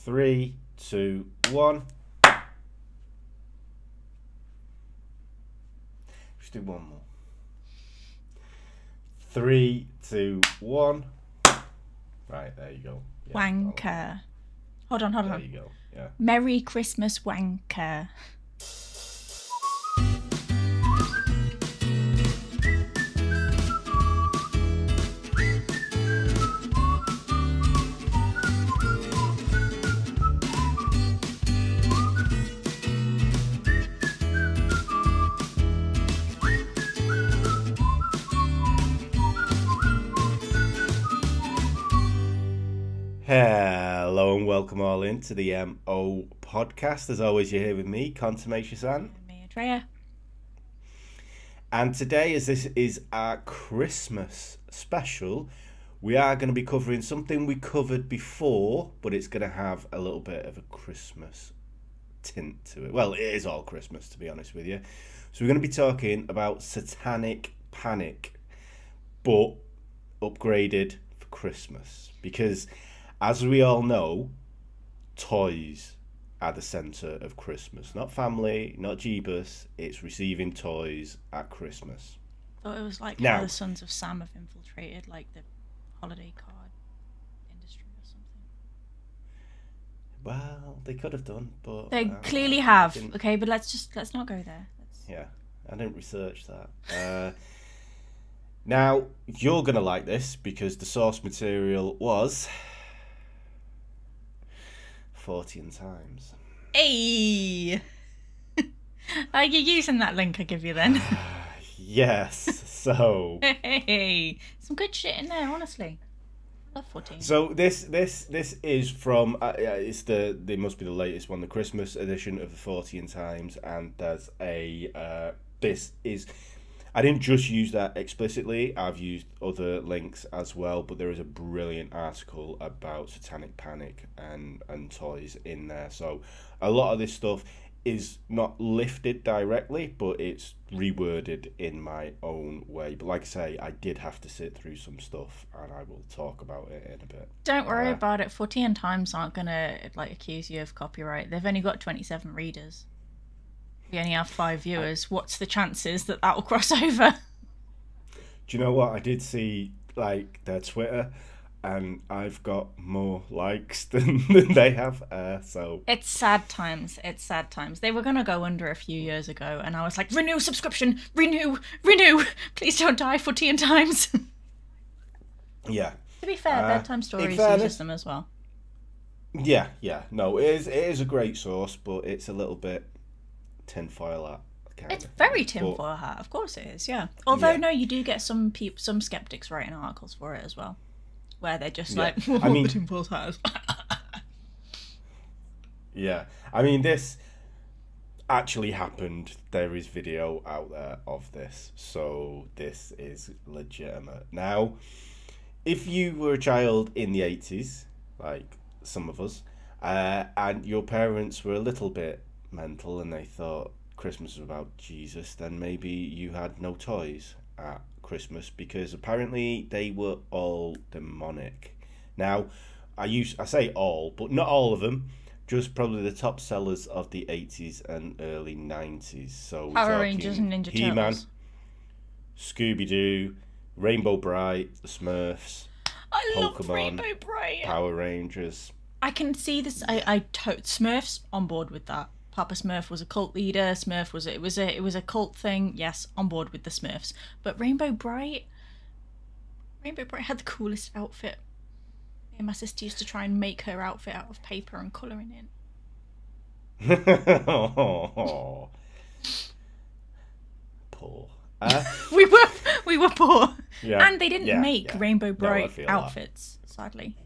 3, 2, 1. Just do one more. 3, 2, 1. Right, there you go. Yeah, wanker. Hold on. There you go. Yeah. Merry Christmas, wanker. Hello and welcome all into the MO podcast. As always, you're here with me, Contumacious Ann. And me, Andrea. And today, as this is our Christmas special, we are going to be covering something we covered before, but it's going to have a little bit of a Christmas tint to it. Well, it is all Christmas, to be honest with you. So we're going to be talking about Satanic Panic, but upgraded for Christmas. Because, as we all know, toys are the centre of Christmas. Not family, not Jeebus. It's receiving toys at Christmas. I thought it was like how the Sons of Sam have infiltrated like the holiday card industry or something. Well, they could have done, but they clearly have. Okay, but let's not go there. Yeah, I didn't research that. Now you're gonna like this because the source material was 40 times. Hey! Are you using that link I give you then? Yes, so... Hey! Some good shit in there, honestly. I love 14. So this is from... They must be the latest one, the Christmas edition of the 40 times, and there's a... this is... I didn't just use that explicitly, I've used other links as well, but there is a brilliant article about Satanic Panic and toys in there. So a lot of this stuff is not lifted directly, but it's reworded in my own way. But like I say, I did have to sit through some stuff, and I will talk about it in a bit. Don't worry about it. 14 times aren't going to accuse you of copyright. They've only got 27 readers. We only have 5 viewers. What's the chances that will cross over? Do you know what? I did see their Twitter, and I've got more likes than they have. So it's sad times. It's sad times. They were gonna go under a few years ago, and I was like, renew subscription, renew. Please don't die 14 times. Yeah. To be fair, bedtime stories uses them as well. Yeah. No, it is a great source, but it's a little bit tinfoil hat. It's very tinfoil hat, of course it is, yeah. Although, no, you do get some skeptics writing articles for it as well, where they're just like, I mean, the tinfoil hat is. Yeah, I mean, this actually happened. There is video out there of this, so this is legitimate. Now, if you were a child in the 80s, like some of us, and your parents were a little bit mental and they thought Christmas was about Jesus, then maybe you had no toys at Christmas because apparently they were all demonic. Now, I say all, but not all of them, just probably the top sellers of the 80s and early 90s. So Power Rangers and Ninja He-Man, Turtles, Scooby-Doo, Rainbow Bright, the Smurfs, I love Pokemon, Rainbow Bright. Power Rangers. I can see this. Smurfs on board with that. Papa Smurf was a cult leader. Smurf was it was a cult thing. Yes, on board with the Smurfs. But Rainbow Bright had the coolest outfit. Me and my sister used to try and make her outfit out of paper and colouring in. Poor. We were poor. Yeah, and they didn't make Rainbow Bright outfits, sadly.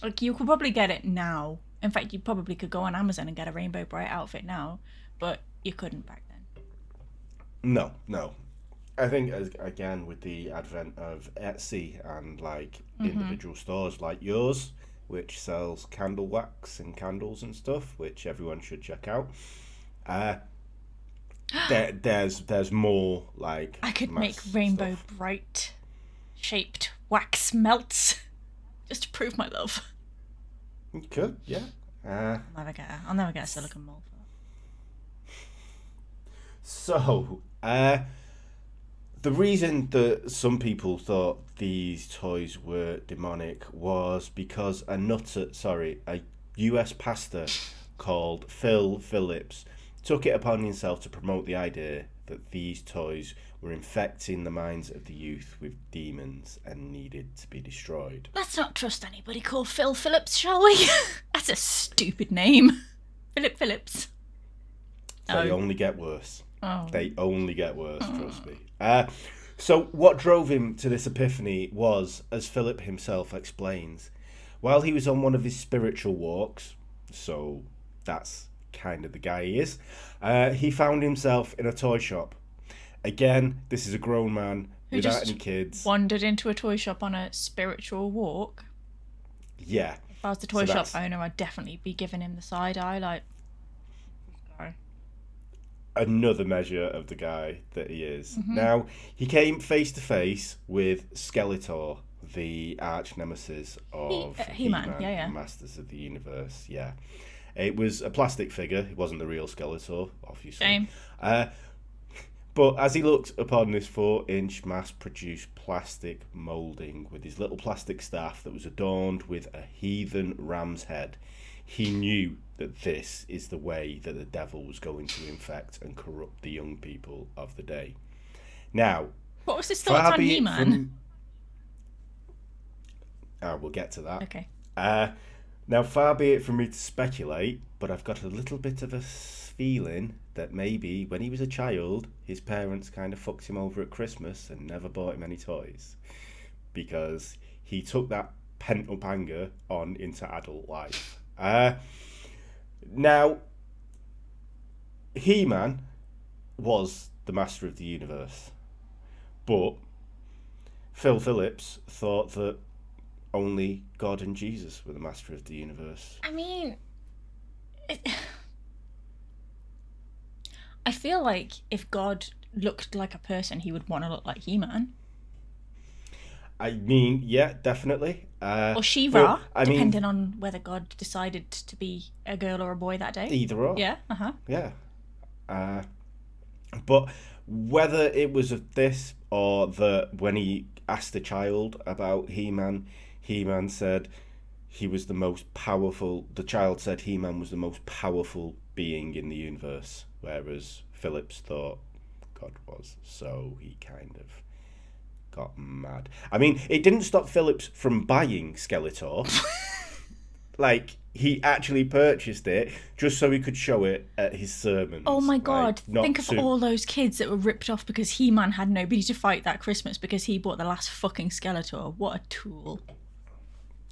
Like, you could probably get it now. In fact, you probably could go on Amazon and get a Rainbow Bright outfit now, but you couldn't back then. No. I think, again, with the advent of Etsy and, individual stores like yours, which sells candle wax and candles and stuff, which everyone should check out, there's more, I could make Rainbow Bright shaped wax melts just to prove my love. You could, yeah. I'll never get a silicone mold for that. So, the reason that some people thought these toys were demonic was because a US pastor called Phil Phillips took it upon himself to promote the idea that these toys were infecting the minds of the youth with demons and needed to be destroyed. Let's not trust anybody called Phil Phillips, shall we? That's a stupid name. Philip Phillips. They only get worse. Oh. They only get worse, trust me. So what drove him to this epiphany was, as Philip himself explains, while he was on one of his spiritual walks, so that's kind of the guy he is, he found himself in a toy shop. Again, this is a grown man without any kids. Wandered into a toy shop on a spiritual walk. Yeah. If I was the toy shop owner, I'd definitely be giving him the side eye, like, sorry. Another measure of the guy that he is. Mm-hmm. Now, he came face to face with Skeletor, the arch nemesis of He-Man, Masters of the Universe. Yeah. It was a plastic figure. It wasn't the real Skeletor, obviously. Shame. But as he looked upon this 4-inch mass-produced plastic moulding with his little plastic staff that was adorned with a heathen ram's head, he knew that this is the way that the devil was going to infect and corrupt the young people of the day. Now, what was his thoughts on He-Man? We'll get to that. Okay. Now, far be it from me to speculate, but I've got a little bit of a feeling that maybe when he was a child, his parents kind of fucked him over at Christmas and never bought him any toys, because he took that pent-up anger on into adult life. Now, He-Man was the master of the universe, but Phil Phillips thought that only God and Jesus were the master of the universe. I mean, I feel like if God looked like a person, he would want to look like He-Man. I mean, yeah, definitely. Or She-Ra, depending on whether God decided to be a girl or a boy that day. Either or. Yeah, Yeah. But whether it was of this or that when he asked the child about He-Man, He-Man said he was the most powerful. The child said He-Man was the most powerful being in the universe, whereas Phillips thought God was. So he kind of got mad. I mean, it didn't stop Phillips from buying Skeletor. Like, he actually purchased it just so he could show it at his sermons. Oh my God, think of all those kids that were ripped off because He-Man had nobody to fight that Christmas because he bought the last fucking Skeletor. What a tool.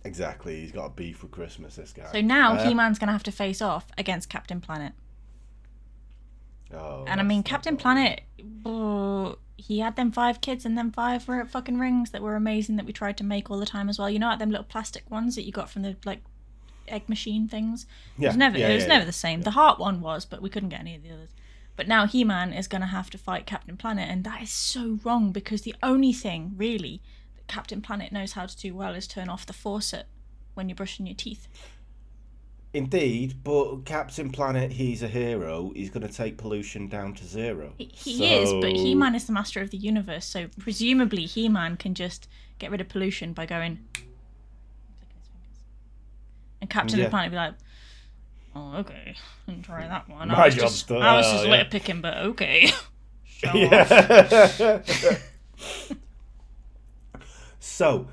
Exactly, he's got a beef with Christmas, this guy. So now He-Man's going to have to face off against Captain Planet. Oh, and I mean, Captain Planet, he had them 5 kids and them 5 fucking rings that were amazing that we tried to make all the time as well. You know, like them little plastic ones that you got from the, like, egg machine things? Yeah. It was never the same. The heart one was, but we couldn't get any of the others. But now He-Man is going to have to fight Captain Planet, and that is so wrong because the only thing, really, that Captain Planet knows how to do well is turn off the faucet when you're brushing your teeth. Indeed, but Captain Planet, he's a hero. He's going to take pollution down to 0. He is, but He-Man is the master of the universe, so presumably He-Man can just get rid of pollution by going... And Captain Planet would be like, oh, okay, I'll try that one. I was just litter picking, but okay. So,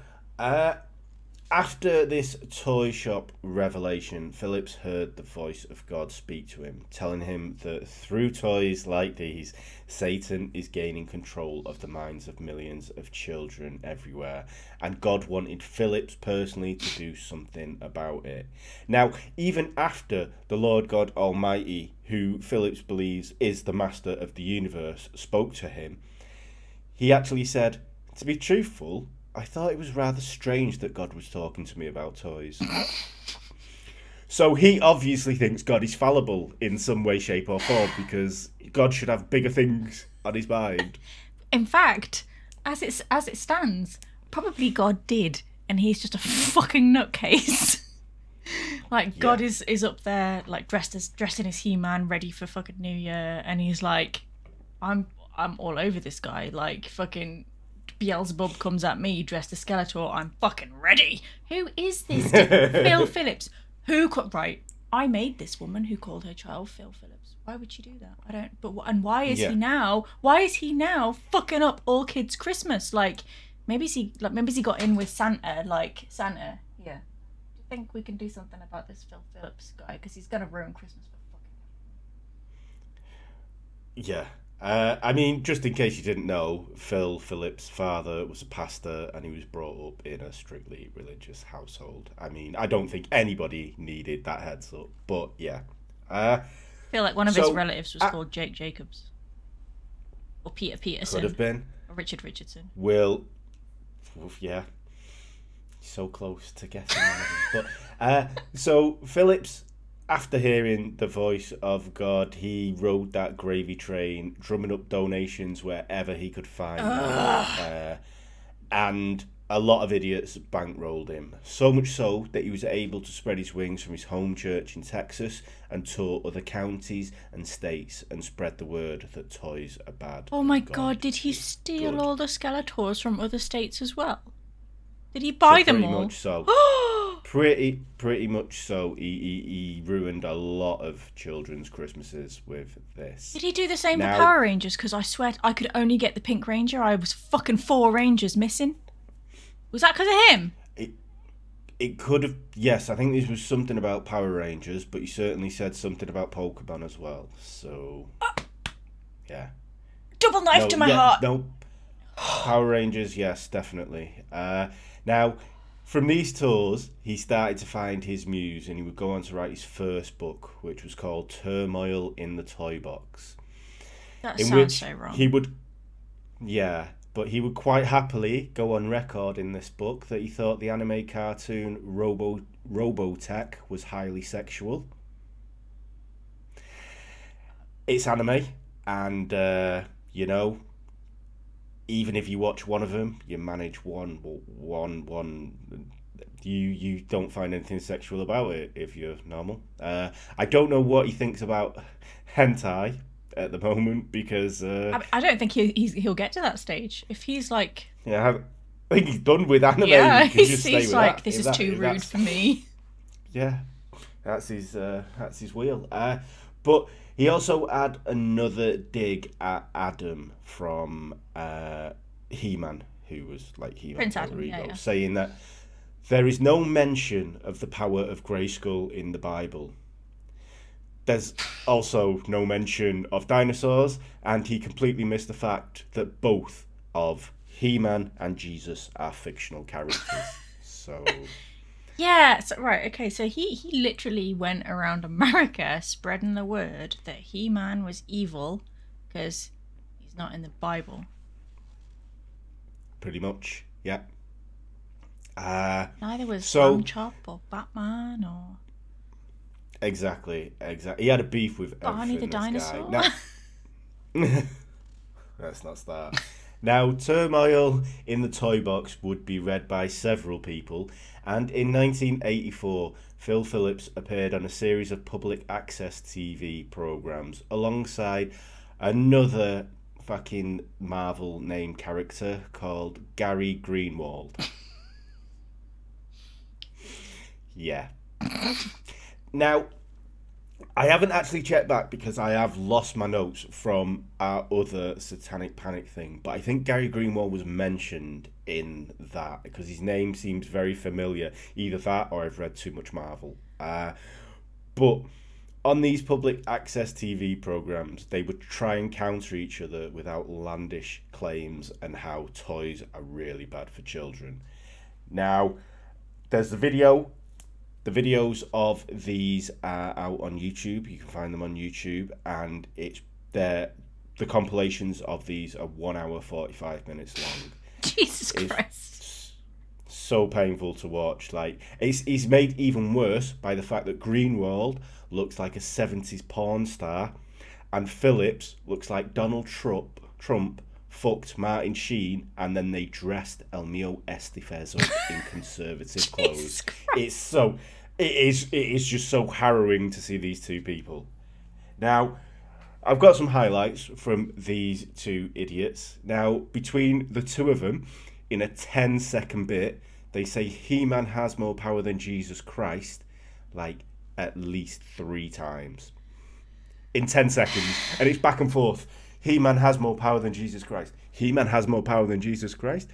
after this toy shop revelation, Phillips heard the voice of God speak to him, telling him that through toys like these, Satan is gaining control of the minds of millions of children everywhere, and God wanted Phillips personally to do something about it. Now, even after the Lord God Almighty, who Phillips believes is the master of the universe, spoke to him, he actually said, to be truthful, I thought it was rather strange that God was talking to me about toys. So he obviously thinks God is fallible in some way, shape or form because God should have bigger things on his mind. In fact, as it stands, probably God did, and he's just a fucking nutcase. Like God is up there, like dressed in his He-Man, ready for fucking New Year, and he's like, I'm all over this guy. Like fucking Beelzebub comes at me dressed as Skeletor. I'm fucking ready. Who is this? Phil Phillips. Right? I made this woman who called her child Phil Phillips. Why would she do that? I don't. But and why is he now? Why is he now fucking up all kids' Christmas? Like maybe he got in with Santa. Like Santa. Yeah. Do you think we can do something about this Phil Phillips guy? Because he's gonna ruin Christmas for fucking. Yeah. I mean, just in case you didn't know, Phil Phillips' father was a pastor and he was brought up in a strictly religious household. I mean, I don't think anybody needed that heads up, but yeah. I feel like one of his relatives was called Jake Jacobs. Or Peter Peterson. Could have been. Or Richard Richardson. Yeah. So close to guessing one of them. But, so Phillips, after hearing the voice of God, he rode that gravy train, drumming up donations wherever he could find them. And a lot of idiots bankrolled him. So much so that he was able to spread his wings from his home church in Texas and tour other counties and states and spread the word that toys are bad. Oh my God, did he steal all the Skeletors from other states as well? Did he buy them all? Much so. Pretty much so. He ruined a lot of children's Christmases with this. Did he do the same with Power Rangers? Because I swear I could only get the Pink Ranger. I was fucking 4 Rangers missing. Was that because of him? It could have. Yes, I think this was something about Power Rangers, but he certainly said something about Pokemon as well. So, yeah. Double knife to my heart. No. Power Rangers, yes, definitely. Now, from these tours, he started to find his muse, and he would go on to write his first book, which was called Turmoil in the Toy Box. That sounds so wrong. But he would quite happily go on record in this book that he thought the anime cartoon Robotech was highly sexual. It's anime, and even if you watch one of them, you manage one. You don't find anything sexual about it if you're normal. I don't know what he thinks about hentai at the moment because I don't think he'll get to that stage if he's like. Yeah, I think he's done with anime. Yeah, he's like, this is too rude for me. Yeah, that's his wheel. But he also had another dig at Adam from He-Man, who was like He-Man, Prince Adam, saying that there is no mention of the power of Grayskull in the Bible. There's also no mention of dinosaurs, and he completely missed the fact that both of He-Man and Jesus are fictional characters. So... Yeah, right, okay, so he literally went around America spreading the word that He-Man was evil because he's not in the Bible. Pretty much, yeah. Neither was Lamb Chop or Batman or... Exactly. He had a beef with Barney the dinosaur. Let's not start. Now, Turmoil in the Toy Box would be read by several people, and in 1984, Phil Phillips appeared on a series of public access TV programs alongside another fucking Marvel named character called Gary Greenwald. Yeah. Now, I haven't actually checked back because I have lost my notes from our other Satanic Panic thing, but I think Gary Greenwald was mentioned in that because his name seems very familiar. Either that or I've read too much Marvel. But on these public access TV programs, they would try and counter each other with outlandish claims and how toys are really bad for children. Now, there's the video. The videos of these are out on YouTube. You can find them on YouTube, and the compilations of these are 1 hour 45 minutes long. Jesus Christ! So painful to watch. Like it's made even worse by the fact that Greenwald looks like a 70s porn star, and Phillips looks like Donald Trump fucked Martin Sheen, and then they dressed El Mio Estefez up in conservative clothes. It's so... It is just so harrowing to see these two people. Now, I've got some highlights from these two idiots. Now, between the two of them, in a 10-second bit, they say He-Man has more power than Jesus Christ, like, at least 3 times. In 10 seconds. And it's back and forth. He-Man has more power than Jesus Christ. He-Man has more power than Jesus Christ.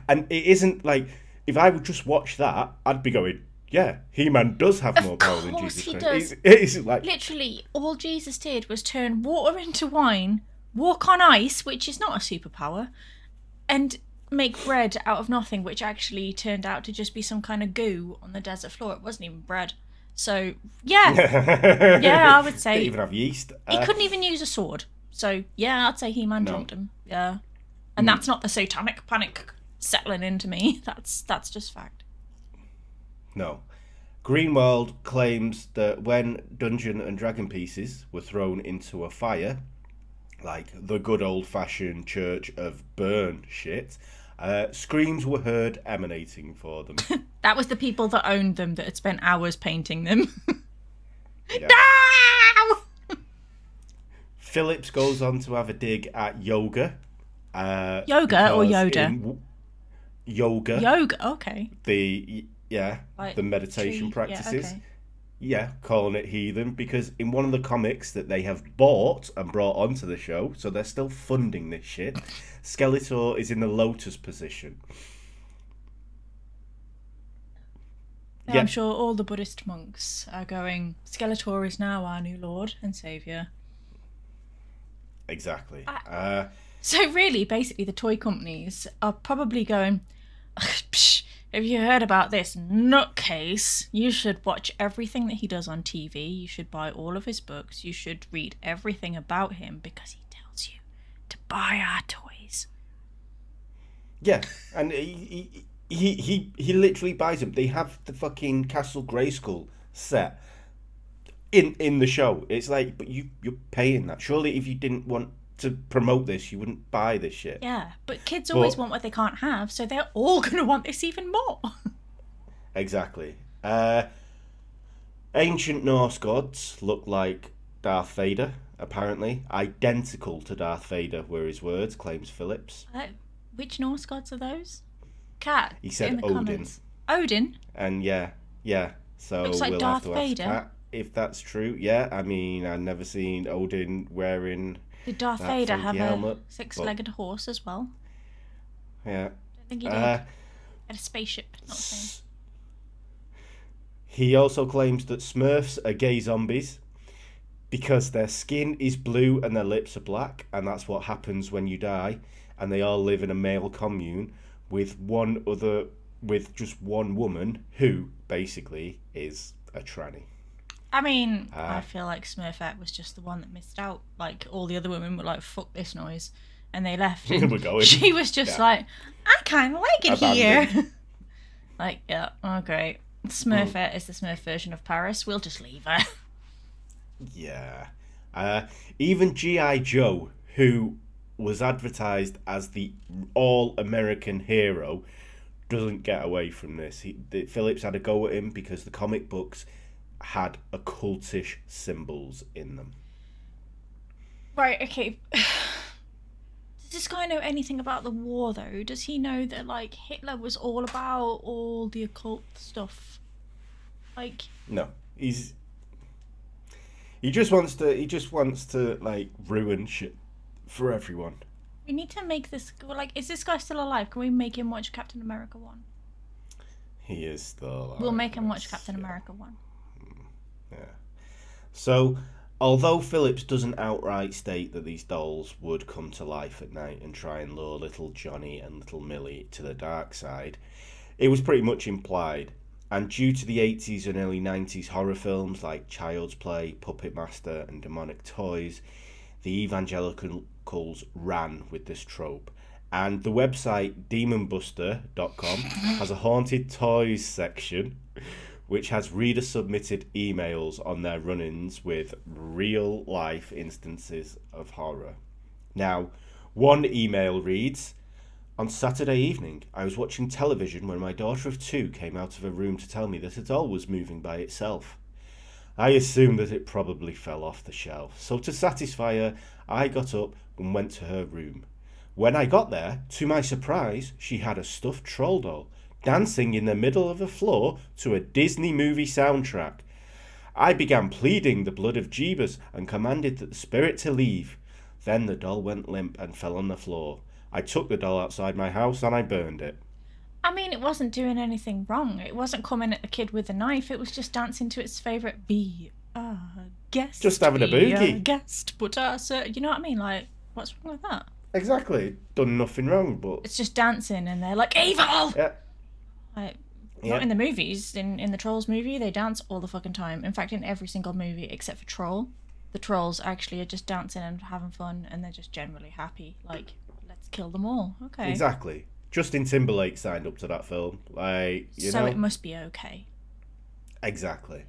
And it isn't like, if I would just watch that, I'd be going, yeah, He-Man does have more power than Jesus Christ. Does. It's like, literally, all Jesus did was turn water into wine, walk on ice, which is not a superpower, and make bread out of nothing, which actually turned out to just be some kind of goo on the desert floor. It wasn't even bread. So, yeah. Yeah, I would say. Didn't even have yeast. He couldn't even use a sword. So, yeah, I'd say He-Man jumped him. Yeah. And that's not the satanic panic settling into me. That's just fact. No. Greenwald claims that when Dungeon and Dragon pieces were thrown into a fire, like the good old-fashioned Church of Burn shit, screams were heard emanating for them. That was the people that owned them that had spent hours painting them. Yeah. No! Phillips goes on to have a dig at yoga. Yoga or Yoda? Yoga. Yoga, okay. Like the meditation practices. Yeah, okay. Yeah, calling it heathen because in one of the comics that they have bought and brought onto the show, so they're still funding this shit, Skeletor is in the lotus position. I'm sure all the Buddhist monks are going, Skeletor is now our new lord and saviour. Exactly. So really, basically, the toy companies are probably going, psh, have you heard about this nutcase? You should watch everything that he does on TV. You should buy all of his books. You should read everything about him because he tells you to buy our toys. Yeah, and he literally buys them. They have the fucking Castle Grayskull set in the show. It's like, but you're paying that. Surely, if you didn't want to promote this, you wouldn't buy this shit. Yeah, but kids always want what they can't have, so they're all going to want this even more. Exactly. Ancient Norse gods look like Darth Vader, apparently. Identical to Darth Vader were his words, claims Phillips. Which Norse gods are those? Cat. He said Odin. Comments. Odin? And yeah. So looks like we'll Darth have to Vader. ask Kat if that's true. Yeah, I mean, I've never seen Odin wearing... Did Darth Vader have helmet, a six-legged horse as well? Yeah. I don't think he did. Had a spaceship, not the same. He also claims that Smurfs are gay zombies because their skin is blue and their lips are black, and that's what happens when you die, and they all live in a male commune with just one woman who basically is a tranny. I mean, I feel like Smurfette was just the one that missed out. Like, all the other women were like, fuck this noise. And they left. And We're going. She was just like, I kind of like it here. Like, yeah, oh, great. Smurfette is the Smurf version of Paris. We'll just leave her. Yeah. Even G.I. Joe, who was advertised as the all-American hero, doesn't get away from this. Phillips had a go at him because the comic books had occultish symbols in them. Right, okay. Does this guy know anything about the war, though? Does he know that, like, Hitler was all about all the occult stuff? Like... No. He just wants to, like, ruin shit for everyone. We need to make this... Like, is this guy still alive? Can we make him watch Captain America 1? He is still alive. We'll make him watch Captain America 1. Yeah. So, although Phillips doesn't outright state that these dolls would come to life at night and try and lure little Johnny and little Millie to the dark side, it was pretty much implied. And due to the 80s and early 90s horror films like Child's Play, Puppet Master and Demonic Toys, the evangelicals ran with this trope. And the website demonbuster.com has a haunted toys section which has reader-submitted emails on their run-ins with real-life instances of horror. Now, one email reads, On Saturday evening, I was watching television when my daughter of 2 came out of her room to tell me that a doll was moving by itself. I assumed that it probably fell off the shelf, so to satisfy her, I got up and went to her room. When I got there, to my surprise, she had a stuffed troll doll, dancing in the middle of the floor to a Disney movie soundtrack. I began pleading the blood of Jeebus and commanded the spirit to leave. Then the doll went limp and fell on the floor. I took the doll outside my house and I burned it. I mean, it wasn't doing anything wrong. It wasn't coming at the kid with a knife. It was just dancing to its favourite be a guest. Just having a boogie. A guest, but you know what I mean? Like, what's wrong with that? Exactly. Done nothing wrong, but... It's just dancing and they're like, evil! Yeah. Like, not in the movies. In the Trolls movie, they dance all the fucking time. In fact, in every single movie except for Troll, the Trolls actually are just dancing and having fun and they're just generally happy. Like, let's kill them all. Okay. Exactly. Justin Timberlake signed up to that film. Like, you know. So it must be okay. Exactly.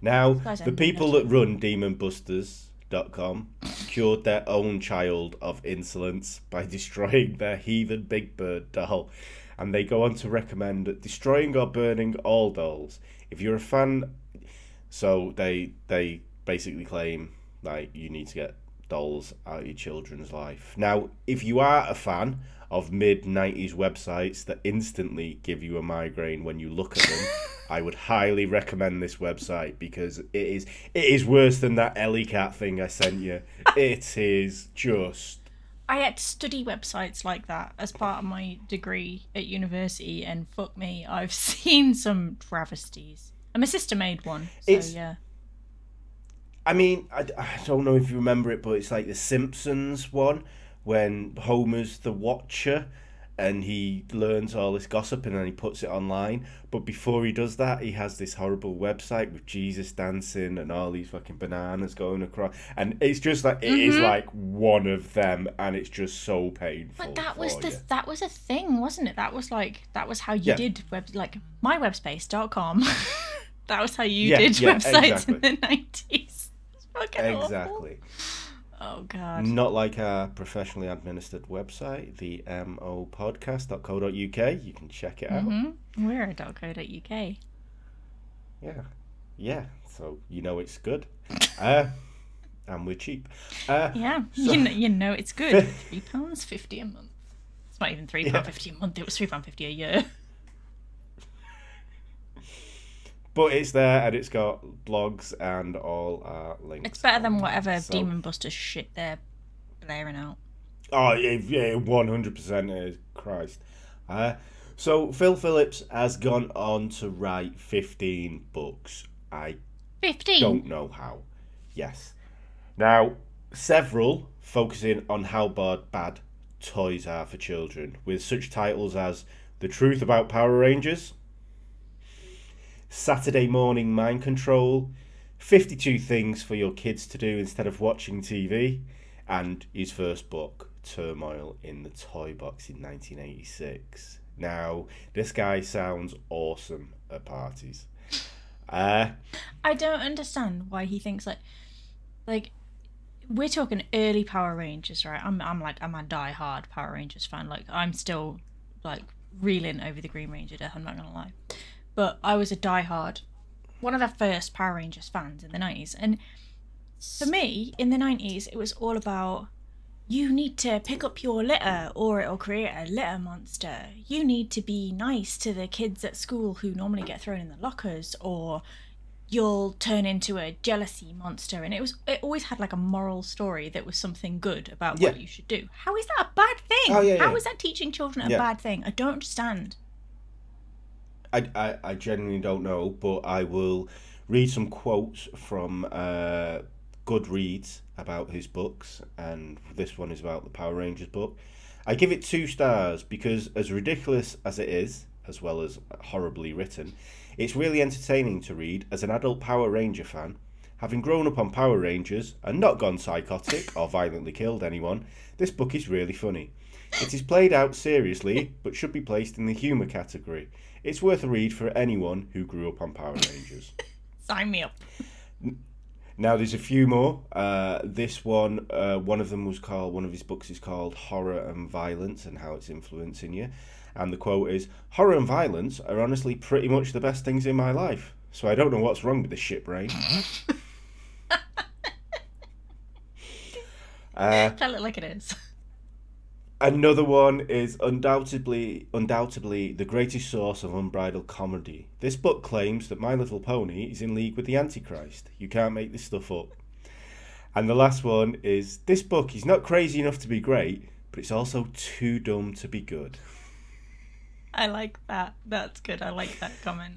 Now, the people that run demonbusters.com cured their own child of insolence by destroying their heathen Big Bird doll. And they go on to recommend destroying or burning all dolls. If you're a fan... So they basically claim, like, you need to get dolls out of your children's life. Now, if you are a fan of mid-90s websites that instantly give you a migraine when you look at them, I would highly recommend this website because it is worse than that Ellie Cat thing I sent you. It is just... I had to study websites like that as part of my degree at university, and fuck me, I've seen some travesties. And my sister made one, so yeah. I mean, I don't know if you remember it, but it's like the Simpsons one, when Homer's the Watcher and he learns all this gossip and then he puts it online. But before he does that, he has this horrible website with Jesus dancing and all these fucking bananas going across. And it's just like, it is like one of them, and it's just so painful. But that was a thing, wasn't it? That was how you did mywebspace.com. That was how you did websites in the 90s. It's fucking exactly. Awful. Oh, God. Not like our professionally administered website, the mopodcast.co.uk. You can check it out. We're a .co.uk. Yeah. So you know it's good. And we're cheap. So, you know it's good. £3.50 a month. It's not even £3.50 a month. It was £3.50 a year. But it's there, and it's got blogs and all our links. It's better than whatever Demon Busters shit they're blaring out. Oh, yeah, 100% is. Christ. So Phil Phillips has gone on to write 15 books. 15? Don't know how. Yes. Now, several focusing on how bad toys are for children, with such titles as The Truth About Power Rangers, Saturday Morning Mind Control, 52 Things for Your Kids to Do Instead of Watching TV, and his first book, Turmoil in the Toy Box, in 1986. Now, this guy sounds awesome at parties. I don't understand why he thinks like we're talking early Power Rangers, right? I'm a die-hard Power Rangers fan. Like, I'm still like reeling over the Green Ranger death, I'm not gonna lie. But I was a die-hard, one of the first Power Rangers fans in the 90s. And for me, in the 90s, it was all about, you need to pick up your litter or it'll create a litter monster. You need to be nice to the kids at school who normally get thrown in the lockers, or you'll turn into a jealousy monster. And it always had like a moral story that was something good about what you should do. How is that a bad thing? How is that teaching children a bad thing? I don't understand. I genuinely don't know, but I will read some quotes from Goodreads about his books, and this one is about the Power Rangers book. I give it 2 stars because, as ridiculous as it is, as well as horribly written, it's really entertaining to read as an adult Power Ranger fan. Having grown up on Power Rangers and not gone psychotic or violently killed anyone, this book is really funny. It is played out seriously, but should be placed in the humour category. It's worth a read for anyone who grew up on Power Rangers. Sign me up. Now there's a few more. This one, one of them was called. One of his books is called "Horror and Violence and How It's Influencing You," and the quote is, "Horror and violence are honestly pretty much the best things in my life. So I don't know what's wrong with the shit brain." Tell it like it is. Another one is undoubtedly the greatest source of unbridled comedy. This book claims that My Little Pony is in league with the Antichrist. You can't make this stuff up. And the last one is, this book is not crazy enough to be great, but it's also too dumb to be good. I like that. That's good. I like that comment.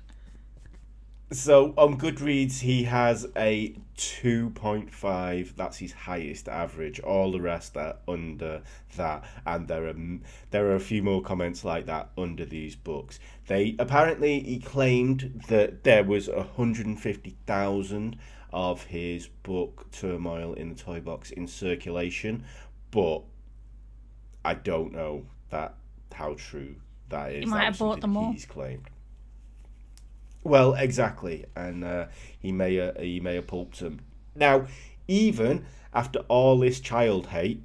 So on Goodreads, he has a 2.5. That's his highest average. All the rest are under that, and there are a few more comments like that under these books. He claimed that there was 150,000 of his book Turmoil in the Toy Box in circulation, but I don't know how true that is. He might have bought them all. He's claimed. Well, exactly, and he may have pulped them. Now, even after all this child hate,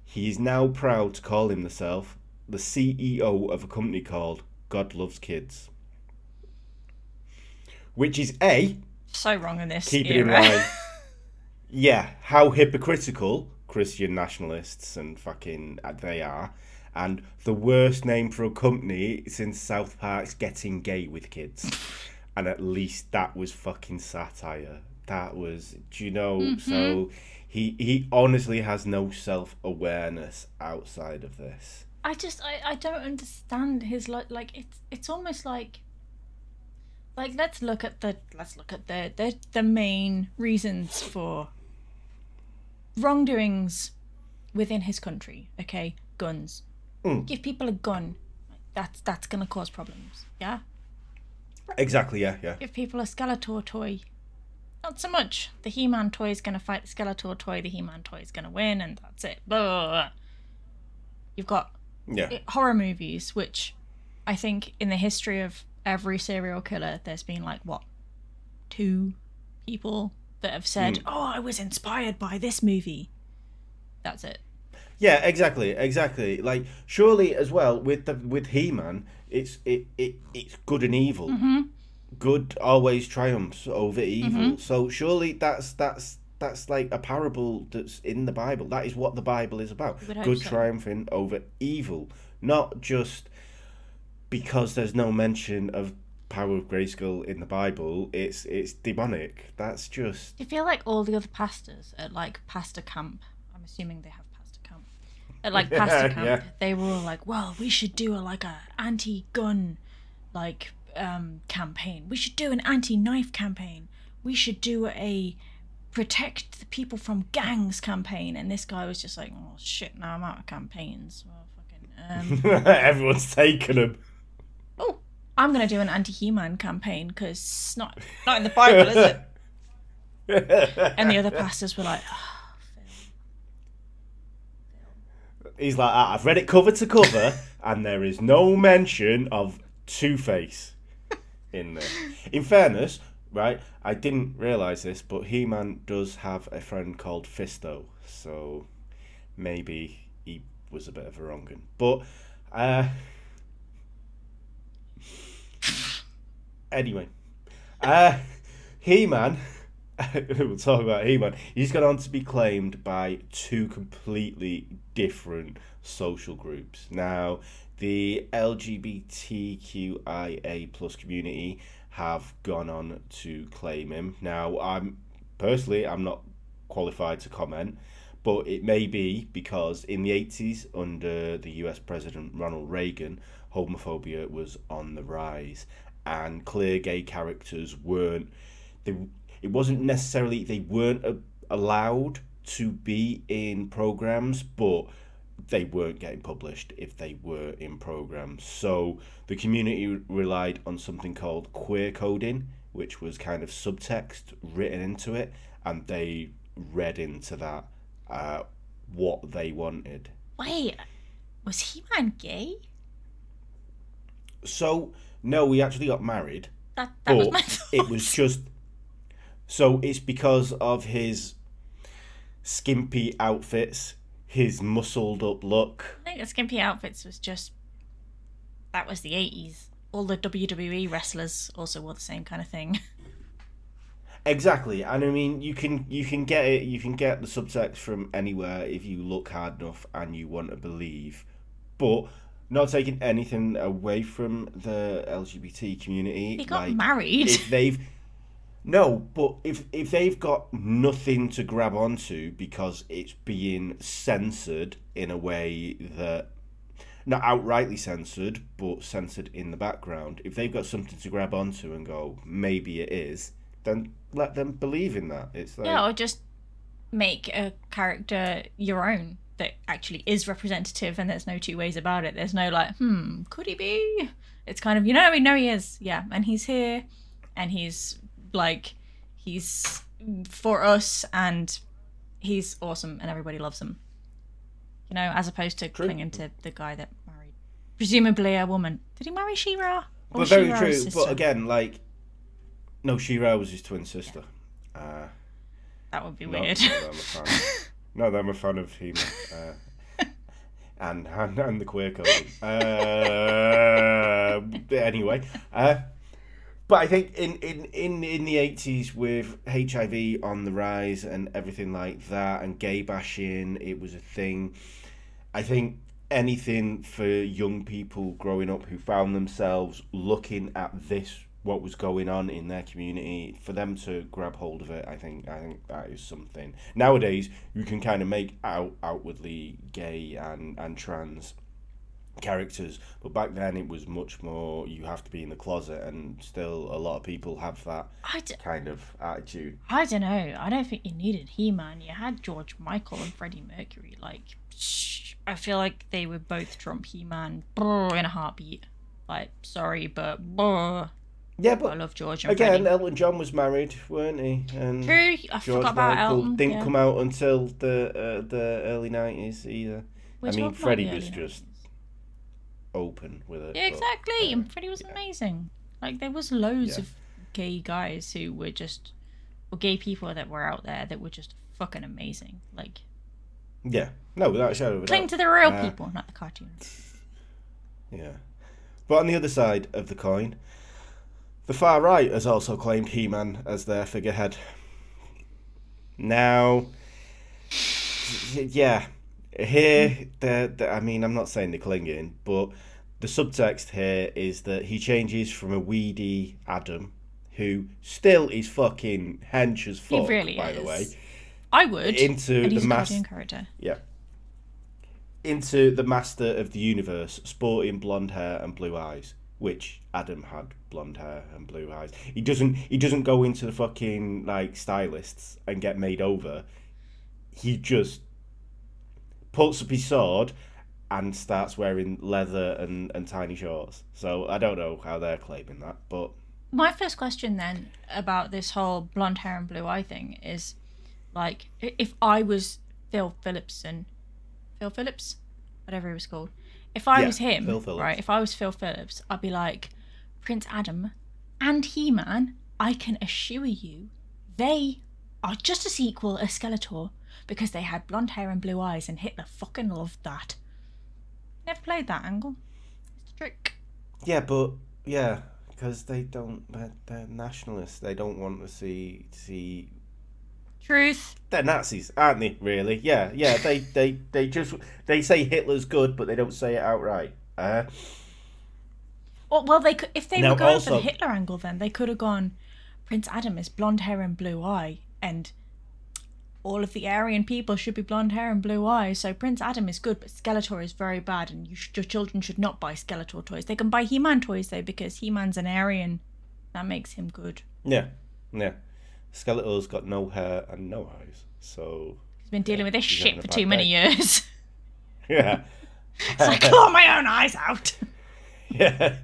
he is now proud to call himself the CEO of a company called God Loves Kids, which is so wrong in this keep era. it in mind. Yeah, how hypocritical Christian nationalists and fucking they are, and the worst name for a company since South Park's Getting Gay with Kids. And at least that was fucking satire. That was, do you know? Mm-hmm. So he honestly has no self-awareness outside of this. I don't understand his like it's almost like let's look at the main reasons for wrongdoings within his country. Okay, guns. Give people a gun. That's gonna cause problems. Yeah. Exactly, yeah. Give people a Skeletor toy. Not so much. The He-Man toy is going to fight the Skeletor toy. The He-Man toy is going to win, and that's it. Blah. You've got horror movies, which I think in the history of every serial killer, there's been 2 people that have said, "Oh, I was inspired by this movie." That's it. Yeah, exactly. Like, surely as well with He-Man, it's good and evil. Mm-hmm. Good always triumphs over evil. Mm-hmm. So surely that's like a parable that's in the Bible. That is what the Bible is about. Good triumphing over evil, not just because there's no mention of power of Grayskull in the Bible. It's demonic. That's just. I feel like all the other pastors at pastor camp. I'm assuming they have. At pastor camp, they were all like, "Well, we should do a anti-gun campaign. We should do an anti-knife campaign. We should do a protect the people from gangs campaign." And this guy was just like, "Oh shit, now I'm out of campaigns. Well, fucking everyone's taken them." Oh, I'm gonna do an anti-He-Man campaign because it's not in the Bible, is it? And the other pastors were like. He's like, I've read it cover to cover, and there is no mention of Two-Face in there. In fairness, right, I didn't realise this, but He-Man does have a friend called Fisto, so maybe he was a bit of a wrong-un. But, anyway, He-Man... We'll talk about He-Man. He's gone on to be claimed by 2 completely different social groups. Now, the LGBTQIA plus community have gone on to claim him. Now, I'm not qualified to comment, but it may be because in the 80s, under the US President Ronald Reagan, homophobia was on the rise, and clear gay characters weren't. It wasn't necessarily they weren't allowed to be in programs, but they weren't getting published if they were in programs. So the community relied on something called queer coding, which was kind of subtext written into it, and they read into that what they wanted. Wait, was He-Man gay? So no, we actually got married. That was my thoughts. It was just. So it's because of his skimpy outfits, his muscled up look. I think the skimpy outfits was just, that was the 80s. All the WWE wrestlers also wore the same kind of thing. Exactly, and I mean you can get it. You can get the subtext from anywhere if you look hard enough and you want to believe. But not taking anything away from the LGBT community. They got married. If they've no, but if they've got nothing to grab onto because it's being censored in a way that, not outrightly censored, but censored in the background. If they've got something to grab onto and go, maybe it is, then let them believe in that. It's like, Yeah, or just make a character your own that actually is representative, and there's no two ways about it. There's no like, could he be? It's kind of, we know he is, yeah, and he's here, and he's like, he's for us, and he's awesome, and everybody loves him. As opposed to clinging to the guy that married, presumably a woman. Did he marry She-Ra? But very true. But again, like, no, She-Ra was his twin sister. That would be weird. No, I'm a fan of He-Man. And the queer code. Anyway, but I think in the 80s with HIV on the rise and everything like that, and gay bashing, it was a thing. I think anything for young people growing up who found themselves looking at this, what was going on in their community, for them to grab hold of it, I think that is something. Nowadays, you can kind of make outwardly gay and trans characters, but back then it was much more, you have to be in the closet, and still a lot of people have that kind of attitude. I don't know. I don't think you needed He-Man. You had George Michael and Freddie Mercury. Like, I feel like they would both trump He-Man in a heartbeat. Like, sorry, but yeah, but I love George and again, Freddie. Elton John was married, weren't he? And true, I forgot about Elton. Didn't come out until the early 90s either. Freddie was just open with it. Yeah, exactly. And Freddie was amazing. Like, there was loads of gay guys who were just, or gay people that were out there that were just fucking amazing. Like, yeah, no, without a shadow of a doubt. Cling to the real people, not the cartoons. Yeah, but on the other side of the coin, the far right has also claimed He-Man as their figurehead. Now, yeah, here, I'm not saying they're clinging, but the subtext here is that he changes from a weedy Adam, who still is fucking hench as fuck, by the way. I would. Into the cartoon character. Yeah. Into the master of the universe, sporting blonde hair and blue eyes, which Adam had blonde hair and blue eyes. He doesn't go into the fucking like stylists and get made over. He just puts up his sword and starts wearing leather and tiny shorts. So I don't know how they're claiming that, but my first question then about this whole blonde hair and blue eye thing is, like, if I was Phil Phillips, whatever he was called, if I was him, right, if I was Phil Phillips, I'd be like, Prince Adam and He-Man, I can assure you, they are just as equal as Skeletor, because they had blonde hair and blue eyes, and Hitler fucking loved that. Never played that angle. It's a trick. Yeah, but yeah, because they're nationalists. They don't want to see. Truth. They're Nazis, aren't they? Really? Yeah. They say Hitler's good, but they don't say it outright. Well, they could, if they were going for the Hitler angle, then they could have gone, Prince Adam is blonde hair and blue eye, and all of the Aryan people should be blonde hair and blue eyes. So Prince Adam is good, but Skeletor is very bad, and your children should not buy Skeletor toys. They can buy He-Man toys though, because He-Man's an Aryan. That makes him good. Yeah. Skeletor's got no hair and no eyes, so he's been dealing with this shit for too many years. Yeah. It's like, claw my own eyes out. Yeah.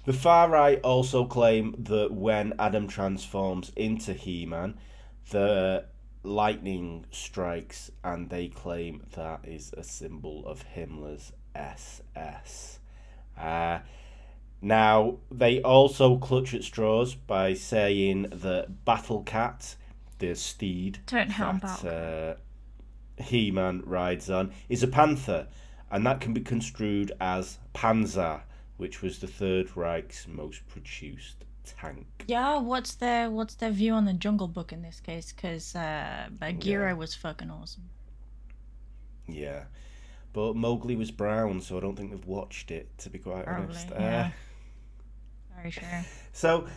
The far right also claim that when Adam transforms into He-Man, the lightning strikes, and they claim that is a symbol of Himmler's SS. Now, they also clutch at straws by saying that Battle Cat, the steed Don't hit on that He-Man rides on, is a panther, and that can be construed as Panzer, which was the Third Reich's most produced tank. Yeah, what's their view on the Jungle Book in this case? Because Bagheera was fucking awesome. Yeah, but Mowgli was brown, so I don't think they've watched it, to be quite honest. Yeah. Very sure. So,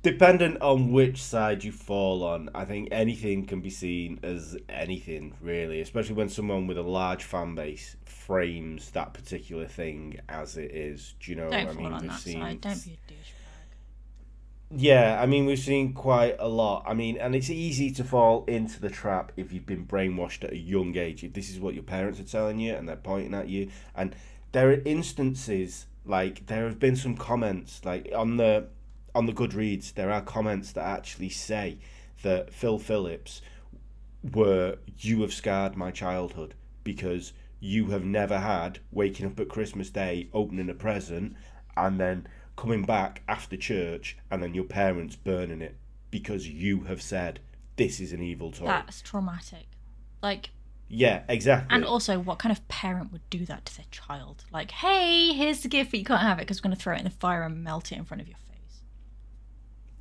dependent on which side you fall on, I think anything can be seen as anything, really, especially when someone with a large fan base frames that particular thing as it is. Do you know? Don't fall on that side. Don't be a douchebag. Yeah, I mean, we've seen quite a lot. I mean, and it's easy to fall into the trap if you've been brainwashed at a young age. If this is what your parents are telling you and they're pointing at you. And there are instances, like, there have been some comments, like, on the Goodreads, there are comments that actually say that Phil Phillips you have scarred my childhood because you have never had waking up at Christmas Day, opening a present, and then coming back after church and then your parents burning it because you have said this is an evil toy. That's traumatic. Like, yeah, exactly. And also, what kind of parent would do that to their child? Like, hey, here's the gift, but you can't have it because we're going to throw it in the fire and melt it in front of your face.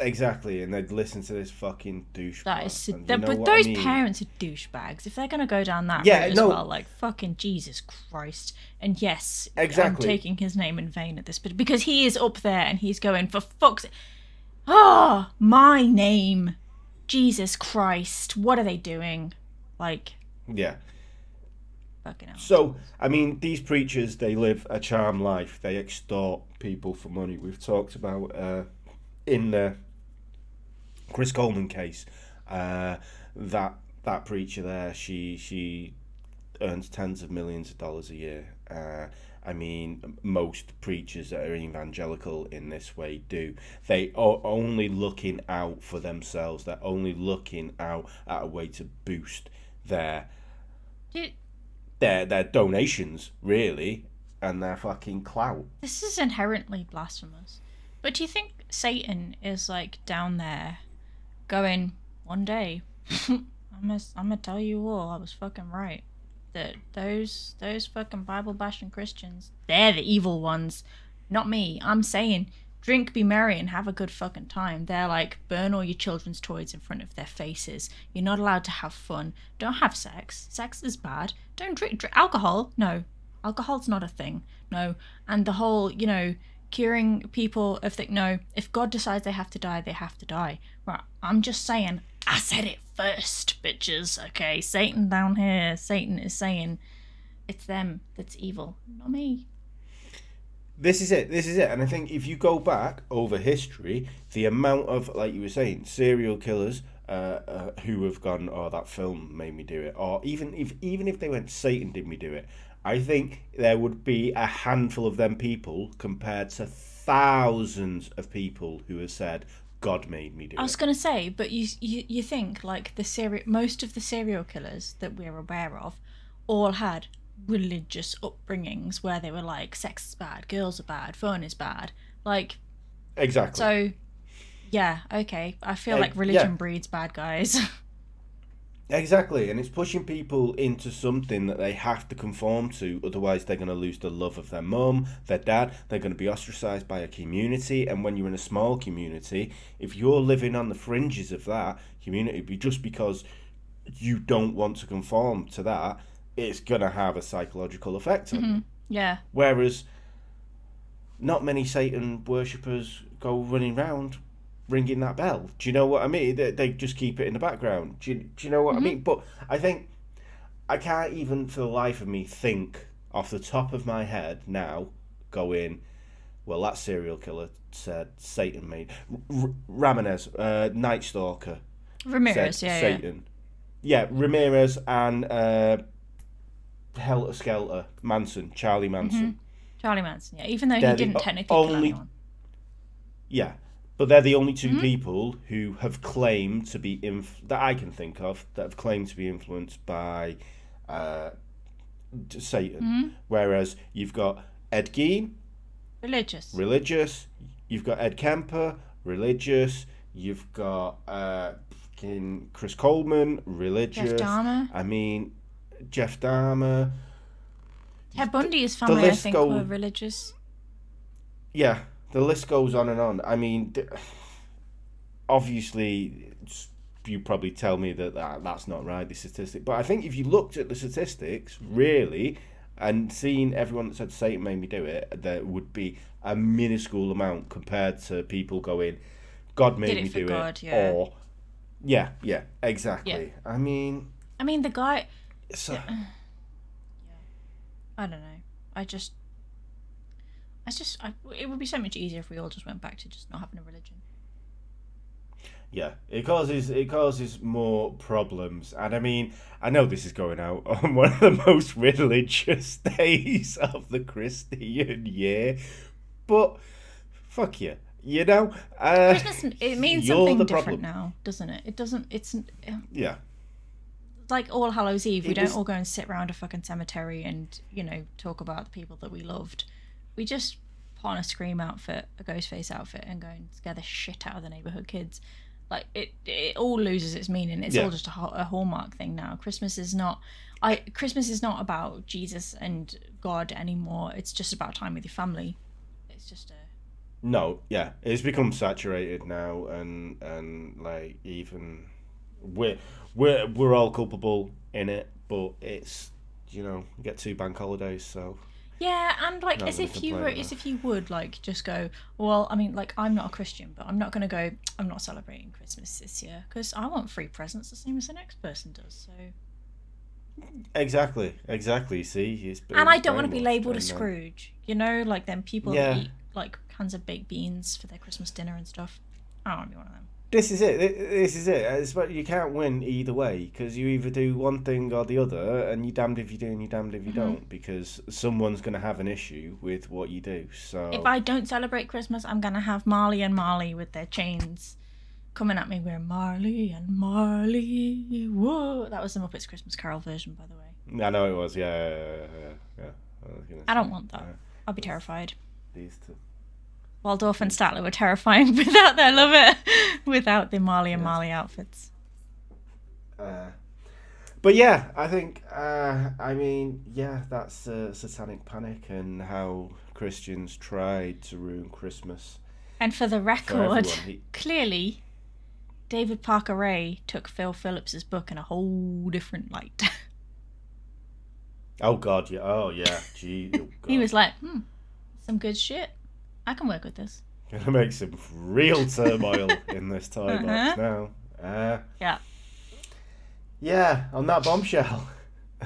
Exactly, and they'd listen to this fucking douchebag. That is, but those parents are douchebags. If they're going to go down that route as well, like, fucking Jesus Christ. And yes, exactly. I'm taking his name in vain at this, but because he is up there and he's going, for fuck's sake. Oh, my name. Jesus Christ. What are they doing? Like... Yeah. Fucking hell. So, I mean, these preachers, they live a charmed life. They extort people for money. We've talked about in the Chris Coleman case, that preacher there, she earns tens of millions of dollars a year. I mean, most preachers that are evangelical in this way do. They are only looking out for themselves. They're only looking out at a way to boost their donations, really, and their fucking clout. This is inherently blasphemous. But do you think Satan is, like, down there going, one day, I'm gonna tell you all I was fucking right. That those fucking Bible-bashing Christians, they're the evil ones, not me. I'm saying, drink, be merry, and have a good fucking time. They're like, burn all your children's toys in front of their faces. You're not allowed to have fun. Don't have sex. Sex is bad. Don't drink alcohol. No. Alcohol's not a thing. No. And the whole, curing people of no, if God decides they have to die, they have to die. Right, I'm just saying, I said it first, bitches, okay? Satan down here, Satan is saying it's them that's evil, not me. This is it. And I think if you go back over history, the amount of, like you were saying, serial killers who have gone, oh, that film made me do it, or even if they went, Satan did me do it, I think there would be a handful of them people compared to thousands of people who have said, God made me do it. I was going to say, but you think, like, most of the serial killers that we're aware of all had religious upbringings where they were like, sex is bad, girls are bad, fun is bad. Like... Exactly. So, yeah, okay. I feel like religion breeds bad guys. Exactly, and it's pushing people into something that they have to conform to, otherwise they're going to lose the love of their mum, their dad, they're going to be ostracised by a community, and when you're in a small community, if you're living on the fringes of that community, just because you don't want to conform to that, it's going to have a psychological effect on you. Yeah. Whereas, not many Satan worshippers go running around ringing that bell. Do you know what I mean? They just keep it in the background. Do you know what I mean? But I think I can't even for the life of me think off the top of my head now going, well, that serial killer said Satan made... Ramirez, Night Stalker. Ramirez, said Satan. Yeah, Ramirez and Helter Skelter, Charlie Manson. Charlie Manson, yeah. Even though he didn't technically kill anyone. Yeah. But they're the only two people who have claimed to be that I can think of that have claimed to be influenced by Satan. Whereas you've got Ed Gein, Religious. Religious. You've got Ed Kemper, religious. You've got Chris Coleman, religious. Jeff Dahmer. I mean, Jeff Dahmer. Ted Bundy's family, I think, were religious. Yeah, the list goes on and on. I mean, obviously, you probably tell me that's not right, the statistic. But I think if you looked at the statistics, really, and seen everyone that said Satan made me do it, there would be a minuscule amount compared to people going, God made me do God, it. yeah. Or, yeah, exactly. Yeah. I mean, the guy... So, yeah. I don't know. It would be so much easier if we all just went back to just not having a religion. yeah, it causes more problems. And I mean, I know this is going out on one of the most religious days of the Christian year, but fuck you. You know, Christmas, it means something different problem now, doesn't it? It doesn't. It's yeah. Like All Hallows Eve. We don't all go and sit around a fucking cemetery and talk about the people that we loved. We just put on a Scream outfit, a Ghostface outfit, and go and scare the shit out of the neighborhood kids. Like it all loses its meaning. It's all just a Hallmark thing now. Christmas is not about Jesus and God anymore. It's just about time with your family. It's just a No, yeah, it's become saturated now, and like even we're all culpable in it, but it's you get 2 bank holidays, so yeah, and like as if you would like just go, well, I mean, like I'm not a Christian, but I'm not going to go. I'm not celebrating Christmas this year because I want free presents the same as the next person does. So exactly. See, and I don't want to be labelled a Scrooge, like them people that eat like cans of baked beans for their Christmas dinner and stuff. I don't want to be one of them. This is it. You can't win either way because you either do one thing or the other, and you're damned if you do and you're damned if you don't, because someone's going to have an issue with what you do. So if I don't celebrate Christmas, I'm going to have Marley and Marley with their chains coming at me. We're Marley and Marley. Whoa! That was the Muppets Christmas Carol version, by the way. I know it was. Yeah. I don't want that. I'll be terrified. These two. Waldorf and Statler were terrifying without their lover, without the Marley and Marley outfits. But yeah, I think, that's Satanic Panic and how Christians tried to ruin Christmas. And for the record, clearly, David Parker Ray took Phil Phillips' book in a whole different light. Oh, God, yeah. Oh, yeah. Gee, oh, God. He was like, some good shit. I can work with this. Gonna make some real turmoil in this toy box now. Yeah, on that bombshell,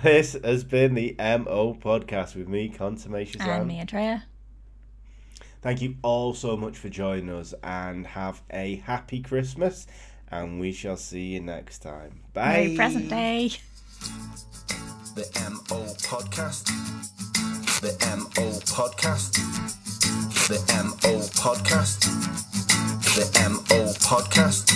this has been the MO podcast with me, Consummation Sam. And me, Andrea. Thank you all so much for joining us, and have a happy Christmas, and we shall see you next time. Bye. Merry present day. The MO podcast. The MO podcast. The MO podcast. The MO podcast.